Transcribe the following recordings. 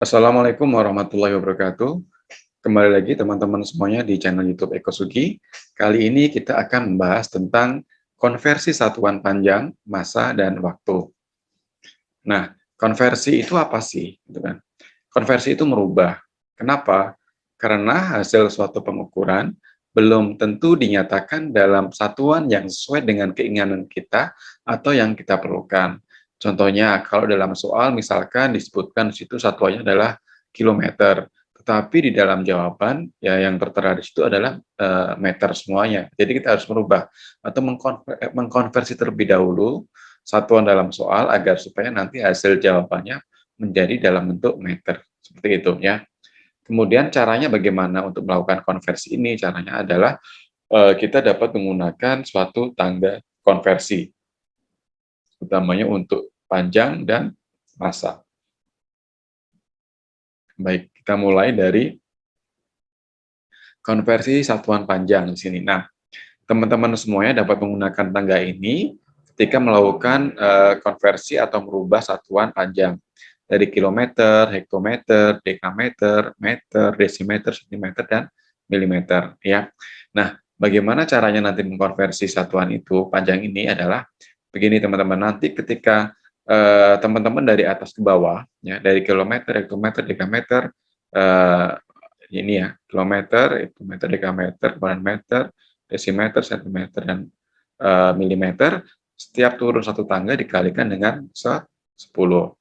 Assalamualaikum warahmatullahi wabarakatuh. Kembali lagi teman-teman semuanya di channel YouTube Eko Sugi. Kali ini kita akan membahas tentang konversi satuan panjang, massa, dan waktu. Nah, konversi itu apa sih? Gitu kan. Konversi itu merubah. Kenapa? Karena hasil suatu pengukuran belum tentu dinyatakan dalam satuan yang sesuai dengan keinginan kita atau yang kita perlukan. Contohnya, kalau dalam soal misalkan disebutkan di situ satuannya adalah kilometer, tetapi di dalam jawaban ya yang tertera di situ adalah meter semuanya. Jadi kita harus merubah atau mengkonversi terlebih dahulu satuan dalam soal agar supaya nanti hasil jawabannya menjadi dalam bentuk meter. Seperti itu ya. Kemudian caranya bagaimana untuk melakukan konversi ini? Caranya adalah kita dapat menggunakan suatu tangga konversi, utamanya untuk panjang dan massa. Baik, kita mulai dari konversi satuan panjang di sini. Nah, teman-teman semuanya dapat menggunakan tangga ini ketika melakukan konversi atau merubah satuan panjang dari kilometer, hektometer, dekameter, meter, desimeter, sentimeter, dan milimeter. Ya. Nah, bagaimana caranya nanti mengkonversi satuan itu panjang ini adalah begini teman-teman. Nanti ketika teman-teman dari atas ke bawah, ya dari kilometer, hektometer, dekameter, eh, ini ya kilometer, hektometer, dekameter, kemudian meter, desimeter, sentimeter, dan milimeter, setiap turun satu tangga dikalikan dengan 10.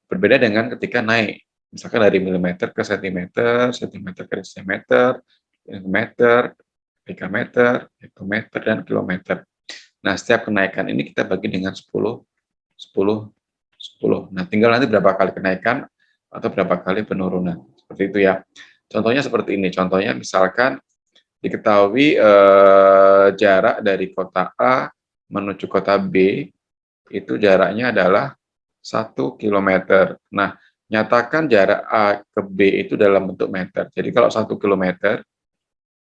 Berbeda dengan ketika naik, misalkan dari milimeter ke sentimeter, sentimeter ke desimeter, meter, dekameter, hektometer, dan kilometer. Nah, setiap kenaikan ini kita bagi dengan 10, 10, 10. Nah, tinggal nanti berapa kali kenaikan atau berapa kali penurunan. Seperti itu ya. Contohnya seperti ini. Contohnya misalkan diketahui jarak dari kota A menuju kota B itu jaraknya adalah 1 kilometer. Nah, nyatakan jarak A ke B itu dalam bentuk meter. Jadi kalau 1 kilometer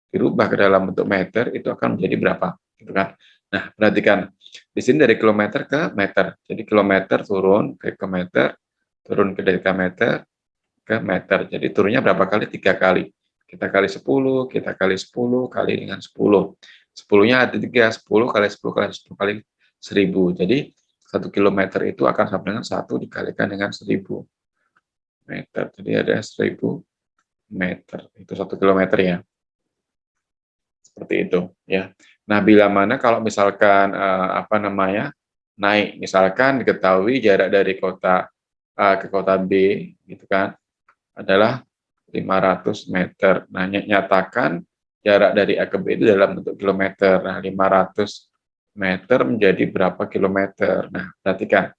dirubah ke dalam bentuk meter itu akan menjadi berapa? Gitu kan. Nah, perhatikan. Di sini dari kilometer ke meter. Jadi kilometer turun ke meter, turun ke dekameter, ke meter. Jadi turunnya berapa kali? 3 kali. Kita kali 10, kita kali 10, kali dengan 10. 10-nya ada 3, 10 kali 10 kali 10 kali 1000. Jadi 1 kilometer itu akan sama dengan 1 dikalikan dengan 1000 meter. Jadi ada 1000 meter. Itu 1 kilometer ya. Seperti itu ya. Nah, bila mana kalau misalkan naik, misalkan diketahui jarak dari kota A ke kota B gitu kan adalah 500 meter. Nah, nyatakan jarak dari A ke B itu dalam bentuk kilometer. Nah, 500 meter menjadi berapa kilometer? Nah, perhatikan.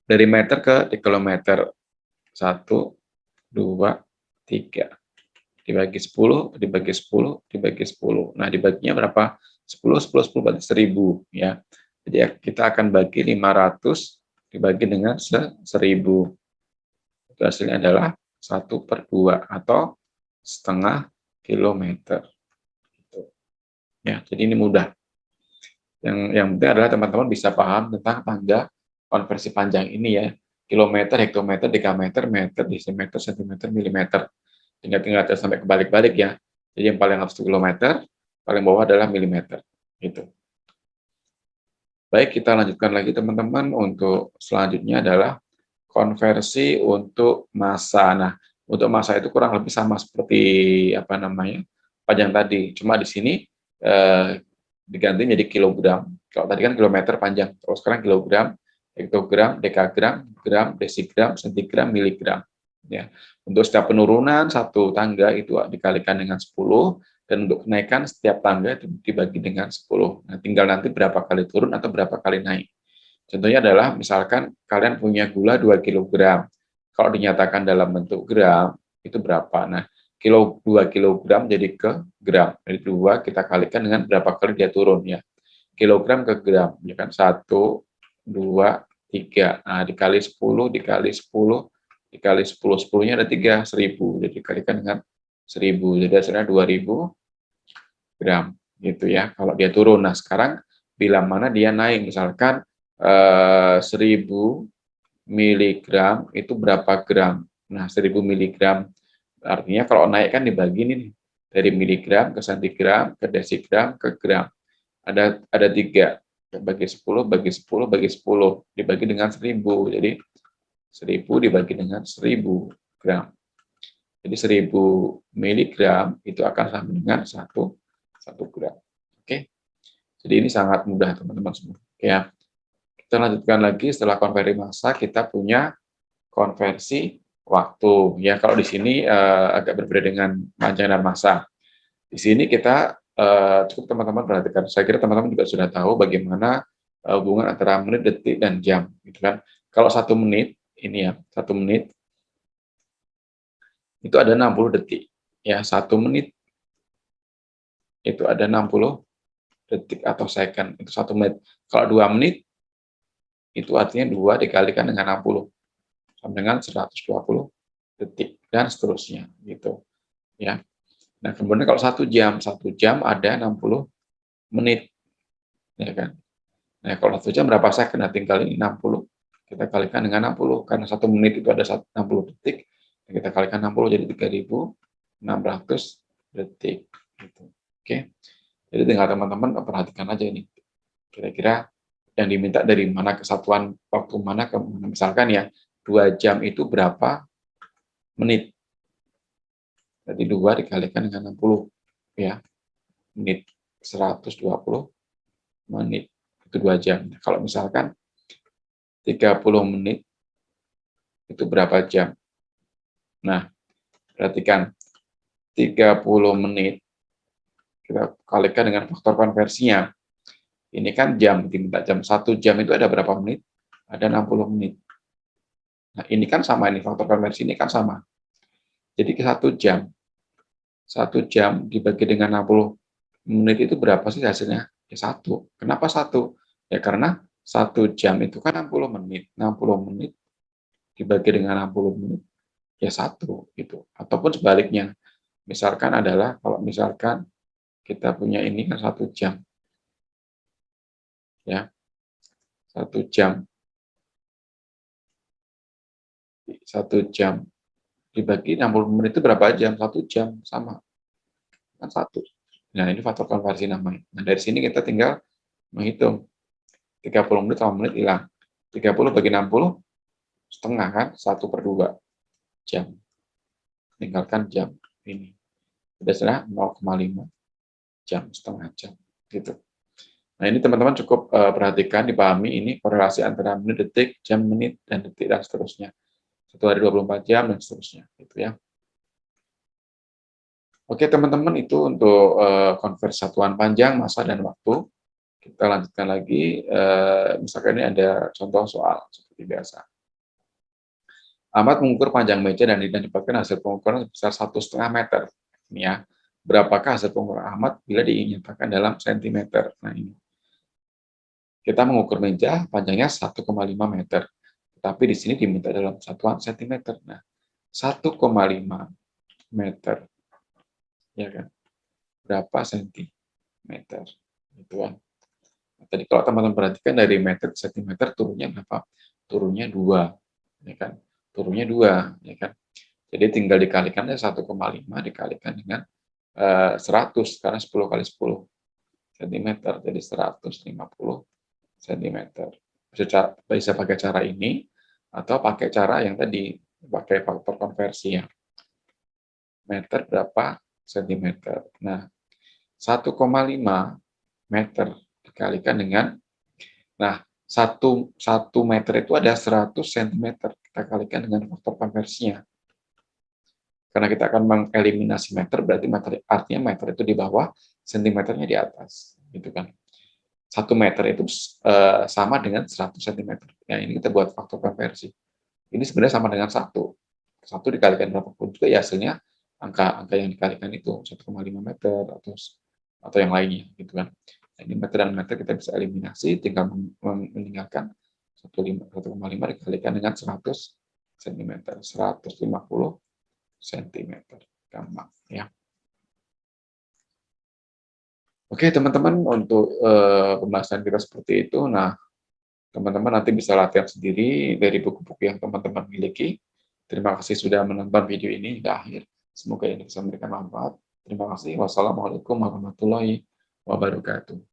Dari meter ke kilometer. 1, 2, 3. Dibagi 10, dibagi 10, dibagi 10. Nah, dibaginya berapa? 10, 10, 10 berarti 1000. Ya. Jadi kita akan bagi 500 dibagi dengan 1000. Itu hasilnya adalah 1/2 atau setengah kilometer. Gitu. Ya, jadi ini mudah. Yang penting adalah teman-teman bisa paham tentang tangga konversi panjang ini ya. Kilometer, hektometer, dekameter, meter, desimeter, sentimeter, milimeter. Tinggal sampai kebalik-balik ya. Jadi yang paling atas itu kilometer, paling bawah adalah milimeter. Gitu. Baik, kita lanjutkan lagi teman-teman. Untuk selanjutnya adalah konversi untuk massa. Nah, untuk massa itu kurang lebih sama seperti panjang tadi. Cuma di sini diganti menjadi kilogram. Kalau tadi kan kilometer panjang, terus sekarang kilogram, hektogram, dekagram, gram, desigram, sentigram, miligram. Ya. Untuk setiap penurunan satu tangga itu dikalikan dengan 10, dan untuk kenaikan setiap tangga itu dibagi dengan 10. Nah, tinggal nanti berapa kali turun atau berapa kali naik. Contohnya adalah misalkan kalian punya gula 2 kg. Kalau dinyatakan dalam bentuk gram, itu berapa? Nah, 2 kilogram jadi ke gram. Dari 2 kita kalikan dengan berapa kali dia turun ya. Kilogram ke gram, ya kan 1, 2, 3. Nah, dikali 10, dikali 10, dikali 10. 10-nya ada 3, 1000. Jadi dikalikan dengan 1000. Jadi hasilnya 2000 gram gitu ya. Kalau dia turun. Nah, sekarang bila mana dia naik misalkan 1000 miligram itu berapa gram. Nah, 1000 miligram artinya kalau naik kan dibagi ini nih, dari miligram ke sentigram ke desigram ke gram. Ada 3, bagi 10 bagi 10 bagi 10 dibagi dengan 1000. Jadi 1000 dibagi dengan 1000 gram. Jadi 1000 miligram itu akan sama dengan 1 gram. Oke. Jadi ini sangat mudah teman-teman semua. Oke ya. Kita lanjutkan lagi setelah konversi massa kita punya konversi waktu. Ya, kalau di sini agak berbeda dengan panjang dan massa. Di sini kita cukup teman-teman perhatikan. Saya kira teman-teman juga sudah tahu bagaimana hubungan antara menit, detik, dan jam. Gitu kan. Kalau 1 menit, ini ya, 1 menit itu ada 60 detik. Ya, 1 menit itu ada 60 detik atau second. Itu 1 menit. Kalau 2 menit, itu artinya 2 dikalikan dengan 60. Sama dengan 120 detik. Dan seterusnya. Gitu. Ya. Nah, kemudian kalau 1 jam ada 60 menit. Ya kan? Nah, kalau 1 jam berapa second? Nah, tinggal ini 60. Kita kalikan dengan 60. Karena 1 menit itu ada 60 detik. Kita kalikan 60 jadi 3600 detik. Gitu. Oke. Jadi tinggal teman-teman perhatikan aja ini. Kira-kira yang diminta dari mana kesatuan waktu mana ke mana. Misalkan ya, 2 jam itu berapa menit? Jadi 2 dikalikan dengan 60. Ya, menit. 120 menit. Itu 2 jam. Kalau misalkan 30 menit itu berapa jam? Nah, perhatikan 30 menit kita kalikan dengan faktor konversinya. Ini kan jam, diminta jam. 1 jam itu ada berapa menit? Ada 60 menit. Nah, ini kan sama, ini faktor konversi ini kan sama. Jadi 1 jam dibagi dengan 60 menit itu berapa sih hasilnya? Ya 1. Kenapa 1? Ya karena 1 jam itu kan 60 menit. 60 menit dibagi dengan 60 menit, ya 1. Gitu. Ataupun sebaliknya, misalkan adalah, kalau misalkan kita punya ini kan 1 jam. Ya, 1 jam. 1 jam dibagi 60 menit itu berapa jam? 1 jam, sama. Kan 1. Nah, ini faktor konversi namanya. Nah, dari sini kita tinggal menghitung. 30 menit sama menit hilang. 30 bagi 60, setengah kan? 1/2 jam. Tinggalkan jam ini. Sudah 0,5 jam, setengah jam. Gitu. Nah, ini teman-teman cukup perhatikan, dipahami ini korelasi antara menit, detik, jam, menit, dan detik, dan seterusnya. 1 hari 24 jam, dan seterusnya. Gitu ya. Oke, teman-teman, itu untuk konversi satuan panjang, massa, dan waktu. Kita lanjutkan lagi, misalkan ini ada contoh soal seperti biasa. Ahmad mengukur panjang meja dan didapatkan hasil pengukuran sebesar 1,5 meter. Ini ya, berapakah hasil pengukuran Ahmad bila dinyatakan dalam sentimeter? Nah, ini. Kita mengukur meja panjangnya 1,5 meter. Tapi di sini diminta dalam satuan sentimeter. Nah, 1,5 meter. Ya kan? Berapa sentimeter? Itu kan. Tadi kalau teman-teman perhatikan dari meter ke sentimeter turunnya berapa? Turunnya 2. Ya kan? Turunnya 2. Ya kan? Jadi tinggal dikalikan 1,5 dikalikan dengan 100 karena 10 kali 10 cm jadi 150 cm. Bisa pakai cara ini atau pakai cara yang tadi pakai faktor konversi ya. Meter berapa sentimeter. Nah, 1,5 meter dikalikan dengan, nah, 1 meter itu ada 100 cm. Kita kalikan dengan faktor konversinya. Karena kita akan mengeliminasi meter, berarti artinya meter itu di bawah, sentimeternya di atas. Gitu kan. 1 meter itu sama dengan 100 cm. Nah, ini kita buat faktor konversi. Ini sebenarnya sama dengan 1. 1 dikalikan berapapun juga ya hasilnya angka yang dikalikan itu 1,5 meter atau yang lainnya gitu kan. Nah, ini meter dan meter kita bisa eliminasi, tinggal meninggalkan 1,5 dikalikan dengan 100 cm, 150 cm. Gampang ya. Oke teman-teman, untuk pembahasan kita seperti itu. Nah, Teman-teman nanti bisa latihan sendiri dari buku-buku yang teman-teman miliki. Terima kasih sudah menonton video ini hingga akhir. Semoga ini bisa memberikan manfaat. Terima kasih. Wassalamualaikum warahmatullahi wabarakatuh.